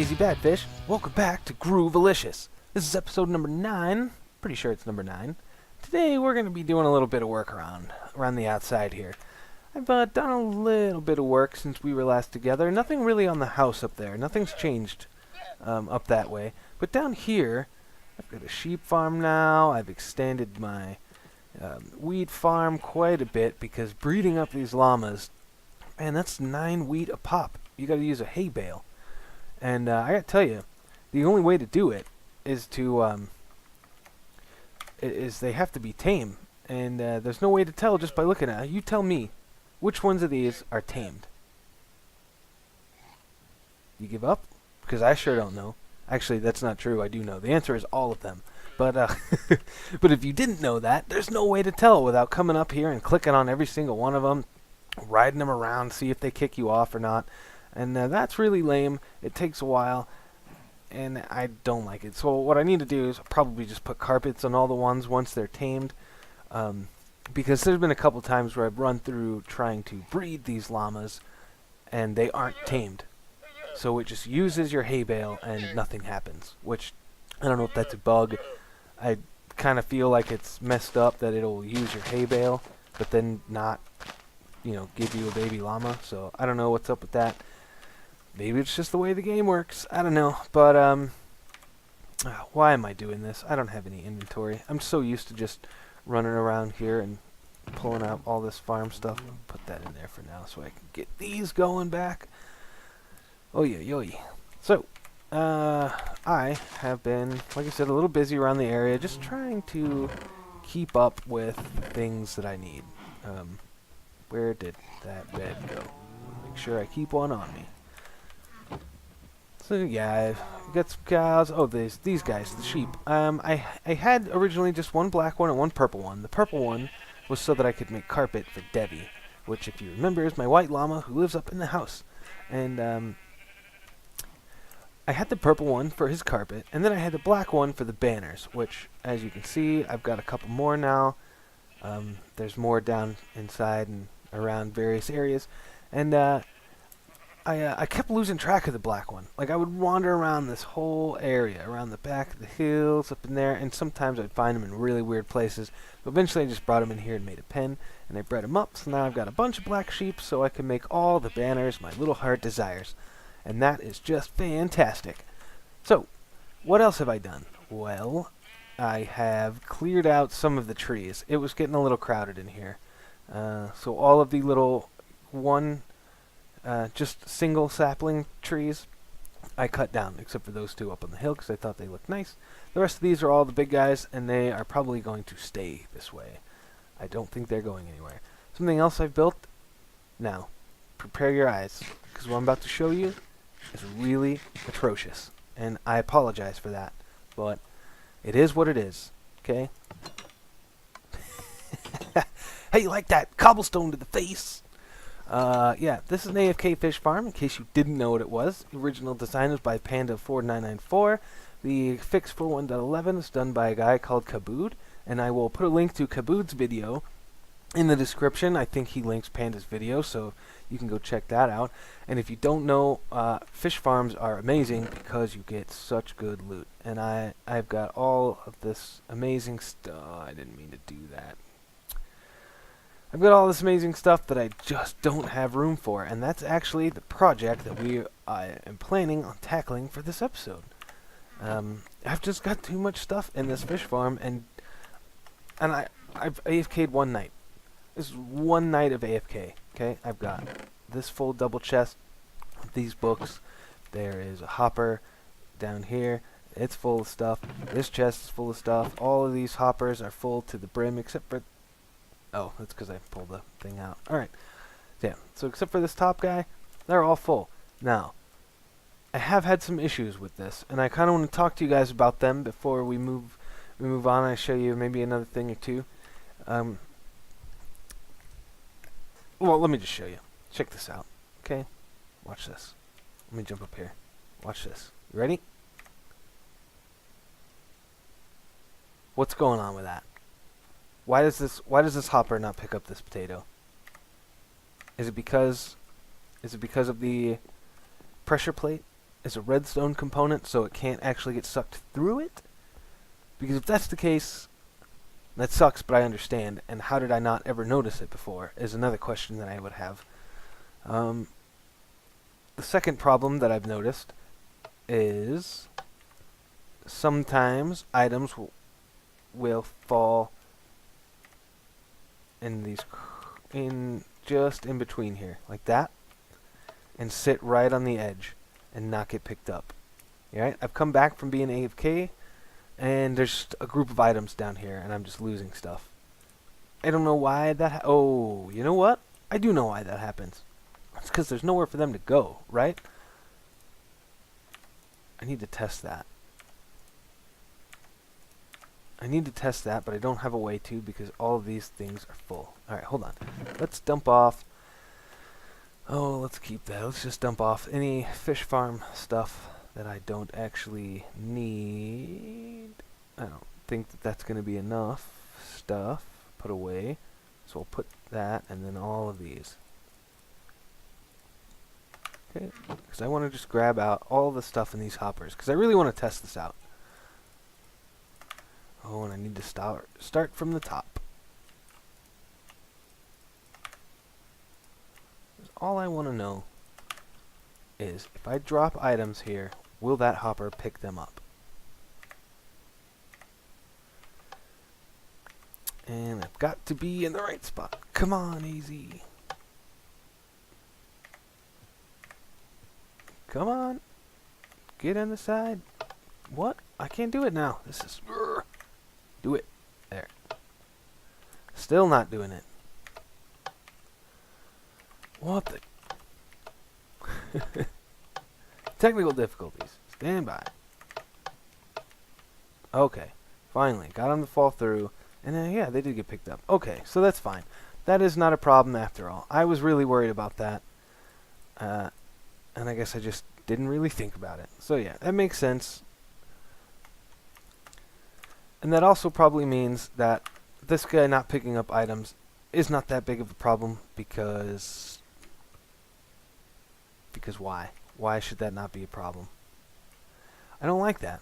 AZBadfish. Welcome back to Groovalicious. This is episode number 9. Pretty sure it's number 9. Today we're going to be doing a little bit of work around the outside here. I've done a little bit of work since we were last together. Nothing really on the house up there. Nothing's changed up that way. But down here, I've got a sheep farm now. I've extended my wheat farm quite a bit because breeding up these llamas, man, that's 9 wheat a pop. You got to use a hay bale. And I gotta tell you, the only way to do it is to they have to be tame, and there's no way to tell just by looking at it. You tell me, which ones of these are tamed? You give up? Because I sure don't know. Actually, that's not true. I do know. The answer is all of them. But but if you didn't know that, there's no way to tell without coming up here and clicking on every single one of them, riding them around, see if they kick you off or not. And that's really lame. It takes a while, and I don't like it. So what I need to do is probably just put carpets on all the ones once they're tamed, because there's been a couple times where I've run through trying to breed these llamas, and they aren't tamed. So it just uses your hay bale, and nothing happens, which I don't know if that's a bug. I kind of feel like it's messed up that it'll use your hay bale, but then not, give you a baby llama. So I don't know what's up with that. Maybe it's just the way the game works. I don't know. But, why am I doing this? I don't have any inventory. I'm so used to just running around here and pulling out all this farm stuff. I'll put that in there for now so I can get these going back. Oh, yeah. So, I have been, like I said, a little busy around the area, just trying to keep up with things that I need. Where did that bed go? Make sure I keep one on me. So yeah, I've got some cows. Oh, these guys, the sheep. I had originally just one black one and one purple one. The purple one was so that I could make carpet for Debbie, which, if you remember, is my white llama who lives up in the house. And I had the purple one for his carpet, and then I had the black one for the banners, which, as you can see, I've got a couple more now. There's more down inside and around various areas, and I kept losing track of the black one. Like, I would wander around this whole area, around the back of the hills, up in there, and sometimes I'd find them in really weird places. But eventually I just brought them in here and made a pen, and I bred them up, so now I've got a bunch of black sheep so I can make all the banners my little heart desires. And that is just fantastic. So, what else have I done? Well, I have cleared out some of the trees. It was getting a little crowded in here. So all of the little just single sapling trees I cut down, except for those two up on the hill because I thought they looked nice. The rest of these are all the big guys, and they are probably going to stay this way. I don't think they're going anywhere. Something else I've built? Now, prepare your eyes, because what I'm about to show you is really atrocious, and I apologize for that, but it is what it is, okay? How you like that? Cobblestone to the face! Yeah, this is an AFK fish farm, in case you didn't know what it was. The original design was by Panda4994. The fix for 1.11 is done by a guy called Kabood, and I will put a link to Kabood's video in the description. I think he links Panda's video, so you can go check that out. And if you don't know, fish farms are amazing because you get such good loot. And I've got all of this amazing stuff. I didn't mean to do that. I've got all this amazing stuff that I just don't have room for, and that's actually the project that I am planning on tackling for this episode. I've just got too much stuff in this fish farm, and I've AFK'd one night. This is one night of AFK. Okay, I've got this full double chest with these books. There is a hopper down here. It's full of stuff. This chest is full of stuff. All of these hoppers are full to the brim, except for... Oh, that's because I pulled the thing out. Alright. Yeah, so except for this top guy, they're all full. Now, I have had some issues with this, and I kind of want to talk to you guys about them before we move on. I show you maybe another thing or two. Well, let me just show you. Check this out, okay? Watch this. Let me jump up here. Watch this. You ready? What's going on with that? Why does this hopper not pick up this potato? Is it because of the pressure plate? is a redstone component, so it can't actually get sucked through it? Because if that's the case, that sucks, but I understand. And how did I not ever notice it before is another question that I would have. The second problem that I've noticed is sometimes items will fall in these, just in between here, like that, and sit right on the edge and not get picked up. Alright, I've come back from being AFK, and there's a group of items down here, and I'm just losing stuff. I don't know why that oh, you know what? I do know why that happens. It's because there's nowhere for them to go, right? I need to test that. But I don't have a way to because all of these things are full. Alright, hold on. Let's dump off. Oh, let's keep that. Let's just dump off any fish farm stuff that I don't actually need. I don't think that that's going to be enough stuff put away. So we'll put that and then all of these. Okay, because I want to just grab out all the stuff in these hoppers because I really want to test this out. Oh, and I need to start from the top. All I want to know is if I drop items here, will that hopper pick them up? And I've got to be in the right spot. Come on, AZ. Come on. Get on the side. What? I can't do it now. This is... Do it. There. Still not doing it. What the... Technical difficulties. Stand by. Okay. Finally. Got them to fall through. And then, yeah, they did get picked up. Okay, so that's fine. That is not a problem after all. I was really worried about that. And I guess I just didn't really think about it. So yeah, that makes sense. And that also probably means that this guy not picking up items is not that big of a problem because why? Why should that not be a problem? I don't like that.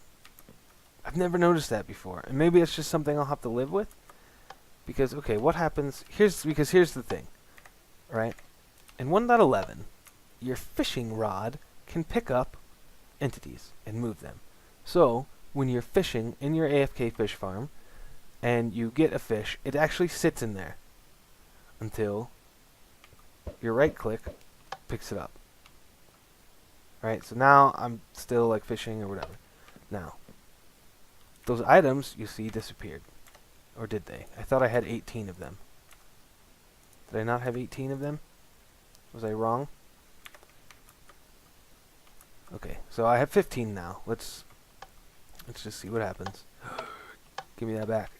I've never noticed that before. And maybe it's just something I'll have to live with. Because, okay, what happens... Here's the thing. Right? In 1.11, your fishing rod can pick up entities and move them. So, when you're fishing in your AFK fish farm, and you get a fish, it actually sits in there until your right click picks it up. Right? So now I'm still like fishing or whatever. Now, those items you see disappeared. Or did they? I thought I had 18 of them. Did I not have 18 of them? Was I wrong? Okay, so I have 15 now. Let's just see what happens. Give me that back.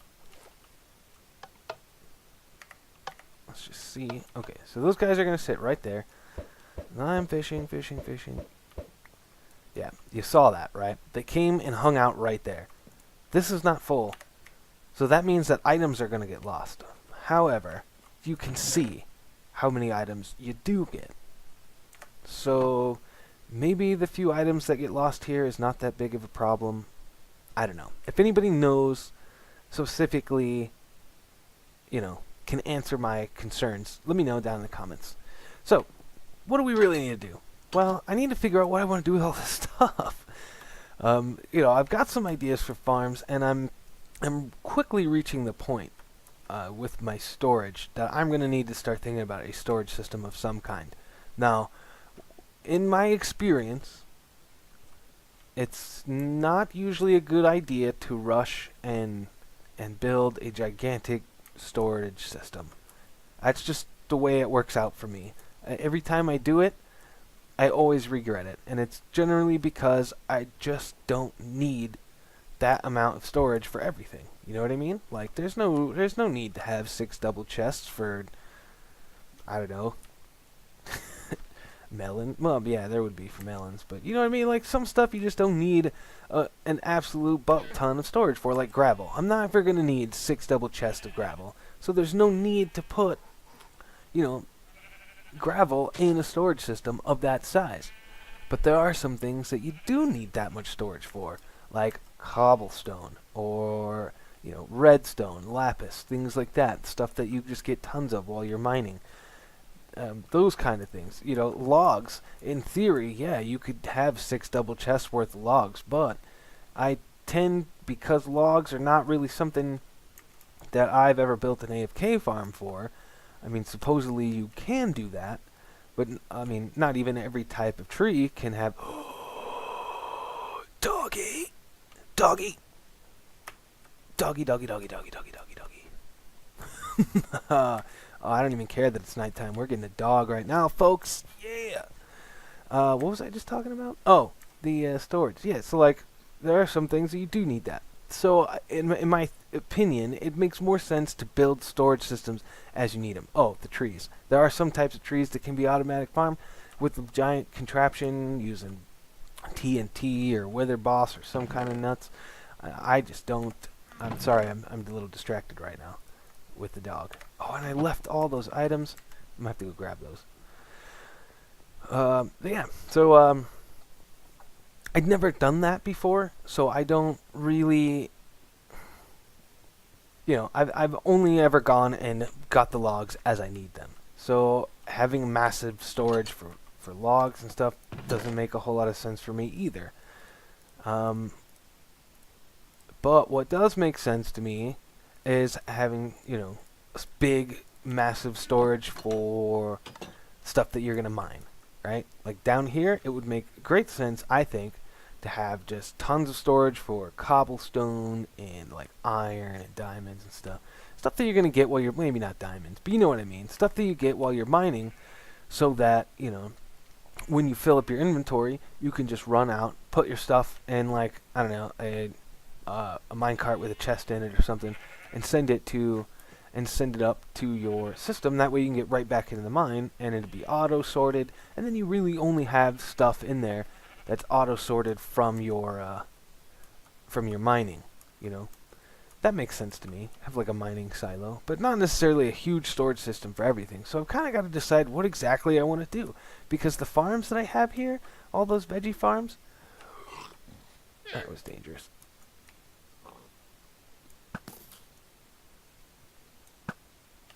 Let's just see. Okay, so those guys are going to sit right there. And I'm fishing. Yeah, you saw that, right? They came and hung out right there. This is not full. So that means that items are going to get lost. However, you can see how many items you do get. So maybe the few items that get lost here is not that big of a problem. I don't know. If anybody knows specifically, you know, can answer my concerns, let me know down in the comments. So, what do we really need to do? Well, I need to figure out what I want to do with all this stuff. You know, I've got some ideas for farms, and I'm quickly reaching the point with my storage that I'm going to need to start thinking about a storage system of some kind. Now, in my experience, it's not usually a good idea to rush and build a gigantic storage system. That's just the way it works out for me. Every time I do it, I always regret it, and it's generally because I just don't need that amount of storage for everything. You know what I mean? Like, there's no need to have 6 double chests for, I don't know, melon. Well, yeah, there would be for melons, but you know what I mean? Like, some stuff you just don't need an absolute butt ton of storage for, like gravel. I'm not ever going to need 6 double chests of gravel, so there's no need to put, you know, gravel in a storage system of that size. But there are some things that you do need that much storage for, like cobblestone or redstone, lapis, things like that, stuff that you just get tons of while you're mining. Those kind of things. Logs. In theory, yeah, you could have 6 double chests worth of logs, but I tend, because logs are not really something that I've ever built an AFK farm for. I mean, supposedly you can do that, but I mean, not even every type of tree can have. Doggy, doggy, doggy, doggy, doggy, doggy, doggy, doggy, doggy. Oh, I don't even care that it's nighttime. We're getting a dog right now, folks. Yeah. What was I just talking about? Oh, the storage. Yeah. So like, there are some things that you do need that. So in my opinion, it makes more sense to build storage systems as you need them. Oh, the trees. There are some types of trees that can be automatic farmed with a giant contraption using TNT or wither boss or some kind of nuts. I just don't. I'm sorry, I'm a little distracted right now with the dog. Oh, and I left all those items. I might have to go grab those. Yeah, so I'd never done that before, so I don't really. I've only ever gone and got the logs as I need them. So having massive storage for logs and stuff doesn't make a whole lot of sense for me either. But what does make sense to me is having, big, massive storage for stuff that you're going to mine, right? Like down here, it would make great sense, I think, to have just tons of storage for cobblestone and like iron and diamonds and stuff. Stuff that you're going to get while you're, maybe not diamonds, but you know what I mean. Stuff that you get while you're mining so that, when you fill up your inventory, you can just run out, put your stuff in like, I don't know, a minecart with a chest in it or something, and send it up to your system. That way you can get right back into the mine, and it'll be auto sorted, and then you really only have stuff in there that's auto sorted from your mining. That makes sense to me. Have like a mining silo, but not necessarily a huge storage system for everything. So I've kind of got to decide what exactly I want to do, because the farms that I have here, all those veggie farms, that was dangerous.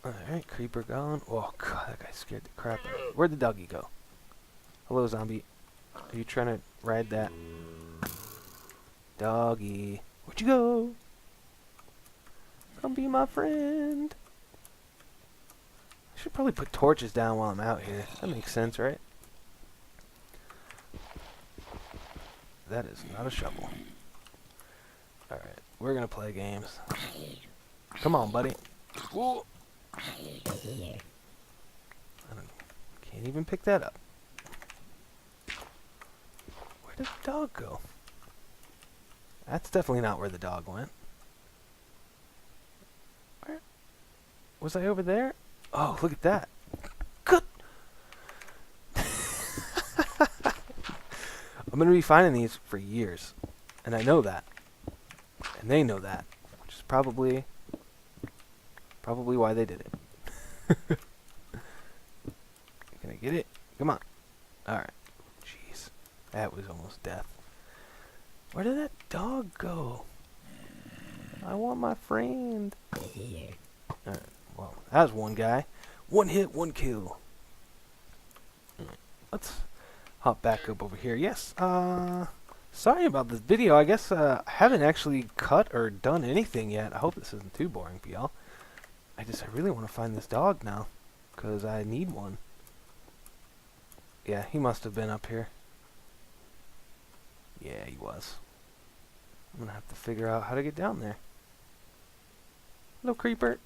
Alright, creeper gone. Oh god, that guy scared the crap out of me. Where'd the doggy go? Hello, zombie. Are you trying to ride that? Doggy. Where'd you go? Come be my friend. I should probably put torches down while I'm out here. That makes sense, right? That is not a shovel. Alright, we're gonna play games. Come on, buddy. Whoa. Can't even pick that up. Where did the dog go? That's definitely not where the dog went. Where? Was I over there? Oh, look at that. Good. I'm going to be finding these for years. And I know that. And they know that. Which is probably why they did it. Can I get it? Come on. Alright. Jeez. That was almost death. Where did that dog go? I want my friend. Alright. Well, that was one guy. One hit, one kill. Alright. Let's hop back up over here. Yes. Sorry about this video. I guess I haven't actually cut or done anything yet. I hope this isn't too boring for y'all. I really want to find this dog now, because I need one. Yeah, he must have been up here. Yeah, he was. I'm going to have to figure out how to get down there. Hello, creeper.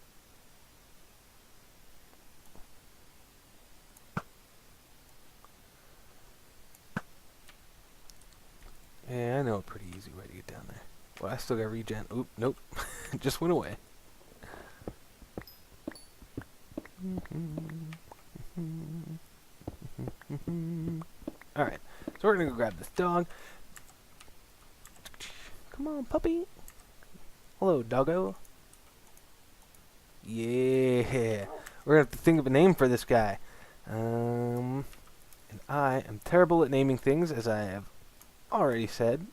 Yeah, I know a pretty easy way to get down there. Well, I still got regen. Oop, nope. Just went away. Alright, so we're gonna go grab this dog. Come on, puppy. Hello, doggo. Yeah. We're gonna have to think of a name for this guy. And I am terrible at naming things, as I have already said.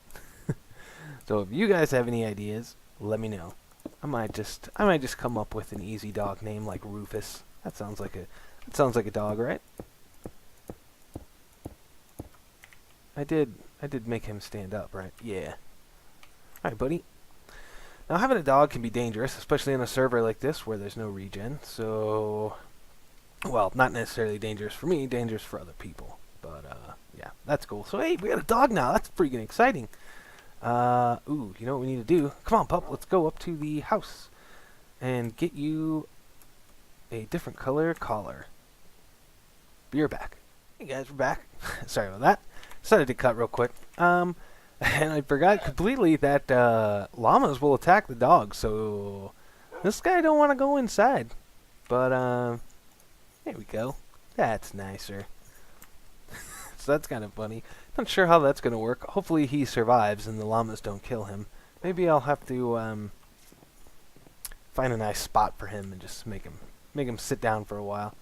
So if you guys have any ideas, let me know. I might just come up with an easy dog name like Rufus. That sounds like a dog, right? I did make him stand up, right? Yeah. Alright, buddy. Now, having a dog can be dangerous, especially on a server like this where there's no regen. So, well, not necessarily dangerous for me, dangerous for other people. But, yeah, that's cool. So, hey, we got a dog now. That's freaking exciting. Ooh, you know what we need to do? Come on, pup. Let's go up to the house and get you a different color collar. Be right back. Hey, guys, we're back. Sorry about that. Decided to cut real quick. And I forgot completely that llamas will attack the dog, so this guy don't want to go inside. But there we go. That's nicer. So that's kind of funny. Not sure how that's gonna work. Hopefully he survives and the llamas don't kill him. Maybe I'll have to find a nice spot for him and just make him sit down for a while.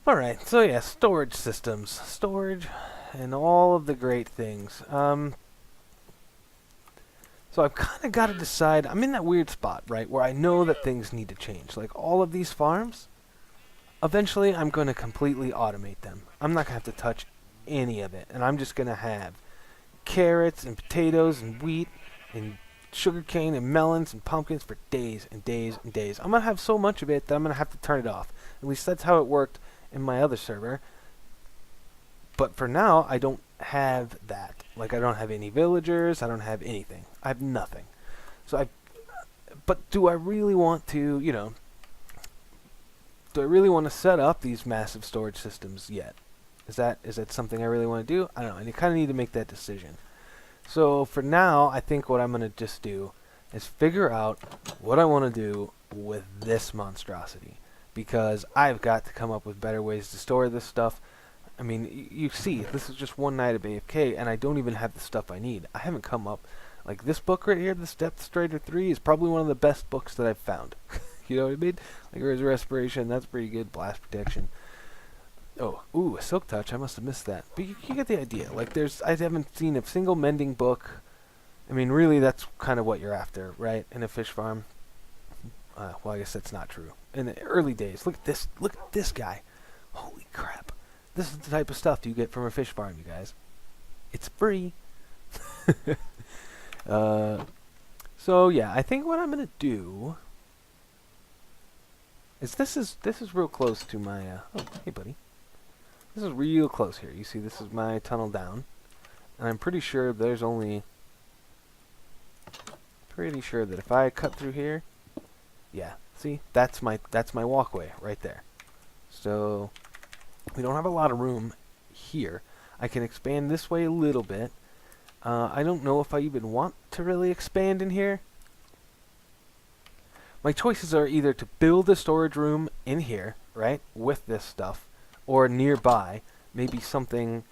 All right. So yeah, storage systems, storage. And all of the great things. So I've kind of got to decide. I'm in that weird spot, right, where I know that things need to change. Like all of these farms, eventually I'm going to completely automate them. I'm not going to have to touch any of it. And I'm just going to have carrots and potatoes and wheat and sugarcane and melons and pumpkins for days and days and days. I'm going to have so much of it that I'm going to have to turn it off. At least that's how it worked in my other server. But for now, I don't have that. Like, I don't have any villagers. I don't have anything. I have nothing. So but do I really want to, you know, do I really want to set up these massive storage systems yet? Is that something I really want to do? I don't know. And you kind of need to make that decision. So for now, I think what I'm going to just do is figure out what I want to do with this monstrosity. Because I've got to come up with better ways to store this stuff. I mean, you see, this is just one night of AFK, and I don't even have the stuff I need. I haven't come up... Like, this book right here, this Depth Strider 3, is probably one of the best books that I've found. You know what I mean? Like, there's Respiration, that's pretty good. Blast Protection. Oh, ooh, a Silk Touch, I must have missed that. But you get the idea. Like, I haven't seen a single mending book. I mean, really, that's kind of what you're after, right? In a fish farm. Well, I guess that's not true. In the early days, look at this guy. Holy crap. This is the type of stuff you get from a fish farm, you guys. It's free. So yeah, I think what I'm gonna do is this is real close to my. Oh, hey, buddy. This is real close here. You see, this is my tunnel down, and I'm pretty sure there's only. Pretty sure that if I cut through here, yeah. See, that's my walkway right there. So. We don't have a lot of room here. I can expand this way a little bit. I don't know if I even want to really expand in here. My choices are either to build a storage room in here, right, with this stuff, or nearby, maybe something...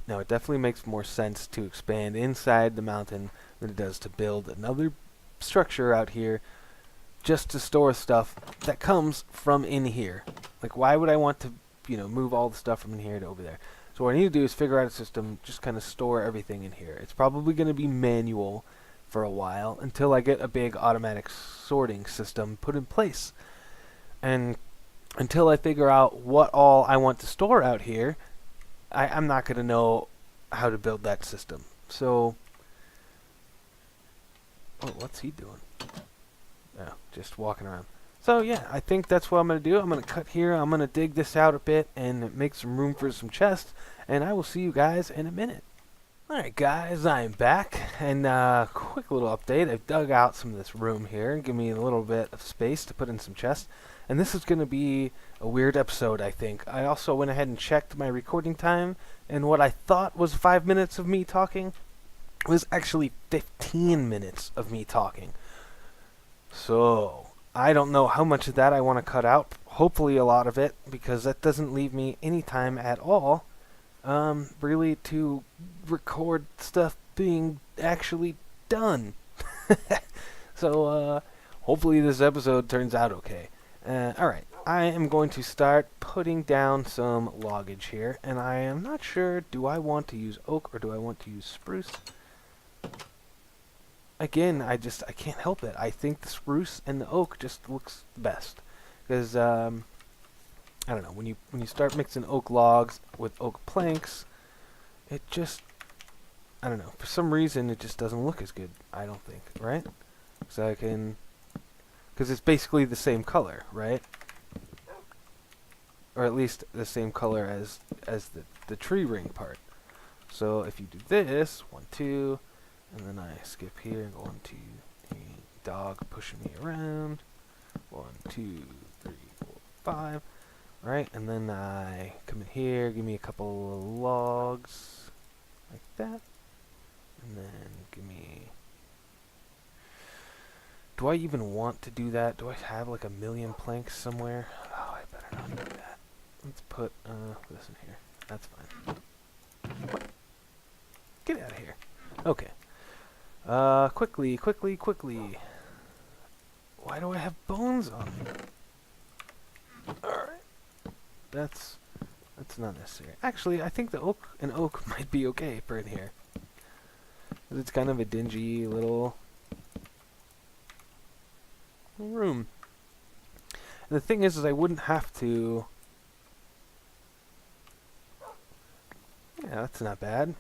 No, it definitely makes more sense to expand inside the mountain than it does to build another structure out here just to store stuff that comes from in here. Like, why would I want to, you know, move all the stuff from in here to over there? So what I need to do is figure out a system, just kind of store everything in here. It's probably going to be manual for a while until I get a big automatic sorting system put in place. And until I figure out what all I want to store out here, I'm not going to know how to build that system. So, oh, what's he doing? Oh, just walking around. So yeah, I think that's what I'm going to do. I'm going to cut here. I'm going to dig this out a bit and make some room for some chests. And I will see you guys in a minute. Alright guys, I'm back. And quick little update. I've dug out some of this room here. Give me a little bit of space to put in some chests. And this is going to be a weird episode, I think. I also went ahead and checked my recording time. And what I thought was 5 minutes of me talking was actually 15 minutes of me talking. So, I don't know how much of that I want to cut out. Hopefully a lot of it, because that doesn't leave me any time at all, really to record stuff being actually done. So, hopefully this episode turns out okay. Alright, I am going to start putting down some loggage here, and I am not sure, do I want to use oak or do I want to use spruce? Again, I can't help it. I think the spruce and the oak just looks the best. Because, I don't know, when you start mixing oak logs with oak planks, it just, I don't know, for some reason it just doesn't look as good, I don't think, right? So I can, because it's basically the same color, right? Or at least the same color as the tree ring part. So if you do this, 1, 2, and then I skip here and go 1, 2, 3, dog pushing me around, 1, 2, 3, 4, 5, right? And then I come in here, give me a couple of logs, like that, and then give me. Do I even want to do that? Do I have like 1,000,000 planks somewhere? Oh, I better not do that. Let's put this in here. That's fine. What? Get out of here. Okay. Quickly. Why do I have bones on me? Alright. That's not necessary. Actually, I think the oak might be okay for in here. It's kind of a dingy little room. And the thing is I wouldn't have to. Yeah, that's not bad.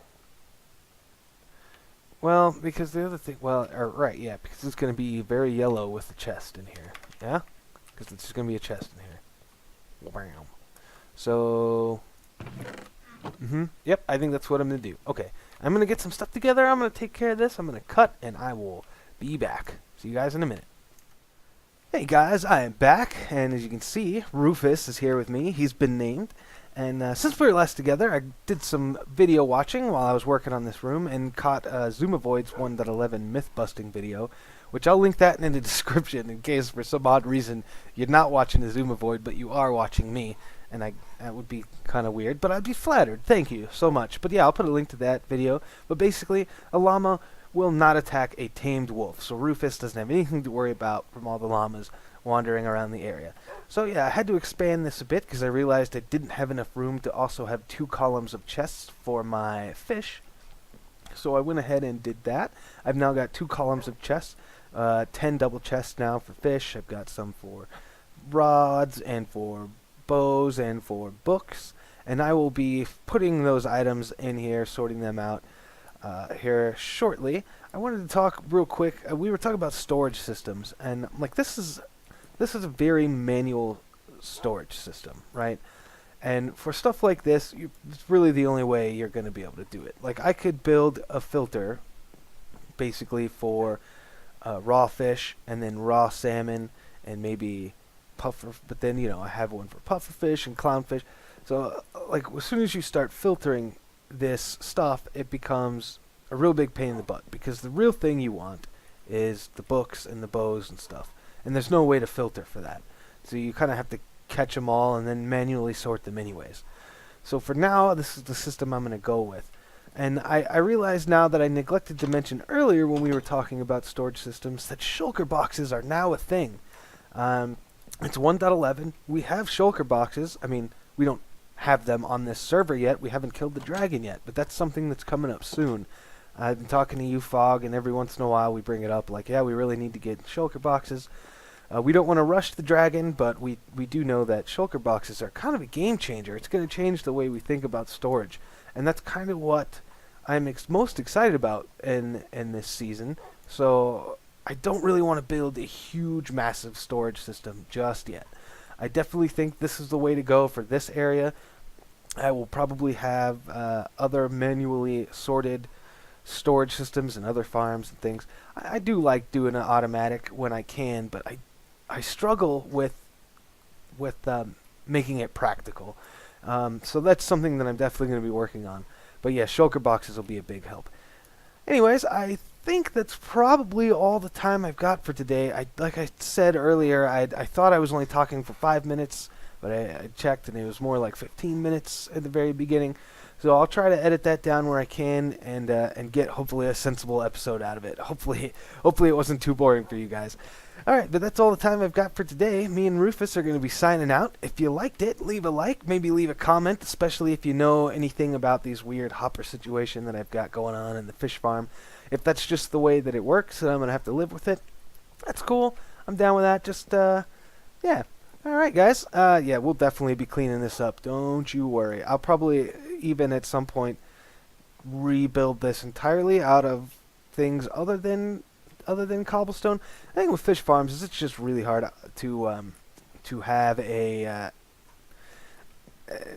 Well, because the other thing, right, yeah, because it's going to be very yellow with the chest in here. Yeah? Because it's just going to be a chest in here. Bam. So, yep, I think that's what I'm going to do. Okay, I'm going to get some stuff together. I'm going to take care of this. I'm going to cut, and I will be back. See you guys in a minute. Hey guys, I am back, and as you can see, Rufus is here with me. He's been named. And since we were last together, I did some video watching while I was working on this room and caught Zumavoid's 1.11 myth-busting video, which I'll link that in the description in case for some odd reason you're not watching a Zumavoid, but you are watching me. And that would be kind of weird, but I'd be flattered. Thank you so much. But yeah, I'll put a link to that video. But basically, a llama will not attack a tamed wolf, so Rufus doesn't have anything to worry about from all the llamas wandering around the area. So yeah, I had to expand this a bit because I realized I didn't have enough room to also have 2 columns of chests for my fish. So I went ahead and did that. I've now got 2 columns of chests, 10 double chests now for fish. I've got some for rods and for bows and for books, and I will be putting those items in here, sorting them out here shortly. I wanted to talk real quick. We were talking about storage systems, and like this is a very manual storage system, right? And for stuff like this, it's really the only way you're going to be able to do it. Like I could build a filter, basically for raw fish and then raw salmon and maybe puffer. But then I have one for pufferfish and clownfish. So like as soon as you start filtering this stuff, it becomes a real big pain in the butt because the real thing you want is the books and the bows and stuff, and there's no way to filter for that, so you kind of have to catch them all and then manually sort them anyways. So for now, this is the system I'm going to go with, and I realize now that I neglected to mention earlier when we were talking about storage systems that shulker boxes are now a thing. It's 1.11. We have shulker boxes. I mean, we don't have them on this server yet. We haven't killed the dragon yet, but that's something that's coming up soon. I've been talking to UFOG, and every once in a while we bring it up, like, yeah, we really need to get shulker boxes. We don't want to rush the dragon, but we do know that shulker boxes are kind of a game changer. It's going to change the way we think about storage, and that's kind of what I'm most excited about in this season. So I don't really want to build a huge, massive storage system just yet. I definitely think this is the way to go for this area. I will probably have other manually sorted storage systems and other farms and things. I do like doing an automatic when I can, but I struggle with making it practical. So that's something that I'm definitely going to be working on. But yeah, shulker boxes will be a big help. Anyways, I think that's probably all the time I've got for today. Like I said earlier, I thought I was only talking for 5 minutes, but I checked and it was more like 15 minutes at the very beginning. So I'll try to edit that down where I can and get hopefully a sensible episode out of it. Hopefully it wasn't too boring for you guys. Alright, but that's all the time I've got for today. Me and Rufus are going to be signing out. If you liked it, leave a like, maybe leave a comment, especially if you know anything about these weird hopper situation that I've got going on in the fish farm. If that's just the way that it works and I'm going to have to live with it, that's cool. I'm down with that. Just, yeah. Alright, guys. Yeah, we'll definitely be cleaning this up. Don't you worry. I'll probably even at some point rebuild this entirely out of things other than cobblestone. I think with fish farms, it's just really hard to have a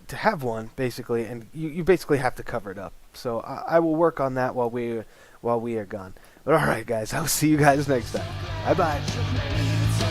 to have one basically, and you basically have to cover it up. So I will work on that while we are gone. But all right, guys, I'll see you guys next time. Bye bye.